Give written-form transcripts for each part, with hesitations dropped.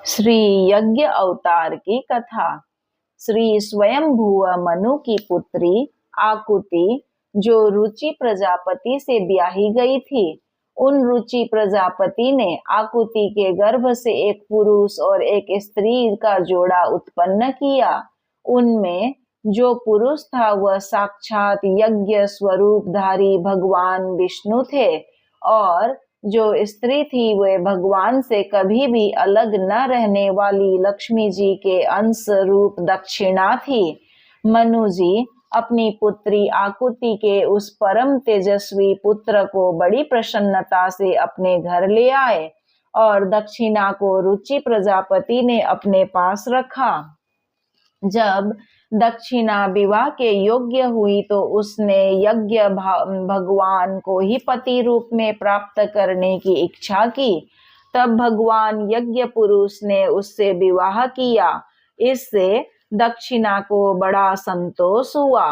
श्री यज्ञ अवतार की कथा। श्री स्वयंभुव मनु की पुत्री आकुति, जो रुचि प्रजापति से ब्याही गई थी, उन रुचि प्रजापति ने आकुति के गर्भ से एक पुरुष और एक स्त्री का जोड़ा उत्पन्न किया। उनमें जो पुरुष था वह साक्षात यज्ञ स्वरूपधारी भगवान विष्णु थे, और जो स्त्री थी वे भगवान से कभी भी अलग न रहने वाली लक्ष्मी जी के अंश रूप दक्षिणा थी। मनु जी अपनी पुत्री आकुति के उस परम तेजस्वी पुत्र को बड़ी प्रसन्नता से अपने घर ले आए और दक्षिणा को रुचि प्रजापति ने अपने पास रखा। जब दक्षिणा विवाह के योग्य हुई तो उसने यज्ञ भगवान को ही पति रूप में प्राप्त करने की इच्छा की। तब भगवान यज्ञ पुरुष ने उससे विवाह किया। इससे दक्षिणा को बड़ा संतोष हुआ।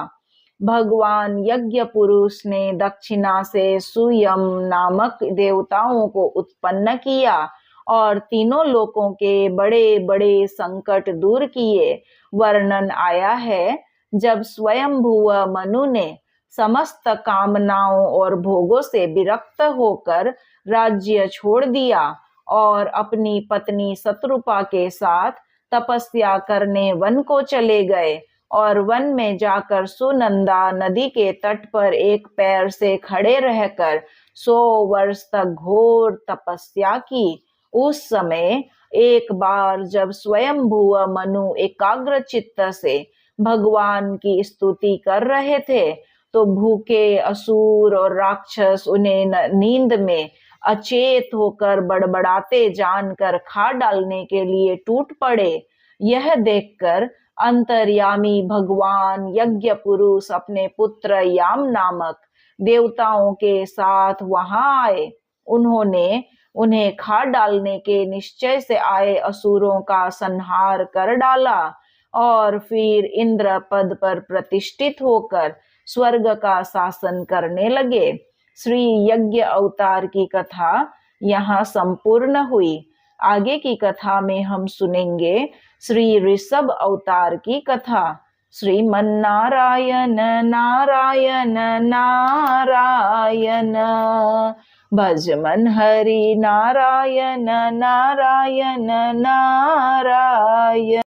भगवान यज्ञ पुरुष ने दक्षिणा से सुयम नामक देवताओं को उत्पन्न किया और तीनों लोकों के बड़े बड़े संकट दूर किए। वर्णन आया है, जब स्वयंभुव मनु ने समस्त कामनाओं और भोगों से विरक्त होकर राज्य छोड़ दिया और अपनी पत्नी शत्रुपा के साथ तपस्या करने वन को चले गए और वन में जाकर सुनंदा नदी के तट पर एक पैर से खड़े रहकर 100 वर्ष तक घोर तपस्या की। उस समय एक बार जब स्वयंभुव मनु एकाग्र चित्त से भगवान की स्तुति कर रहे थे तो भूखे असुर और राक्षस उन्हें नींद में अचेत होकर बड़बड़ाते जानकर खा डालने के लिए टूट पड़े। यह देखकर अंतर्यामी भगवान यज्ञ पुरुष अपने पुत्र याम नामक देवताओं के साथ वहां आए। उन्होंने उन्हें खा डालने के निश्चय से आए असुरों का संहार कर डाला और फिर इंद्र पद पर प्रतिष्ठित होकर स्वर्ग का शासन करने लगे। श्री यज्ञ अवतार की कथा यहाँ संपूर्ण हुई। आगे की कथा में हम सुनेंगे श्री ऋषभ अवतार की कथा। श्रीमन्नारायण नारायण नारायण, भज मन हरि नारायण नारायण नारायण।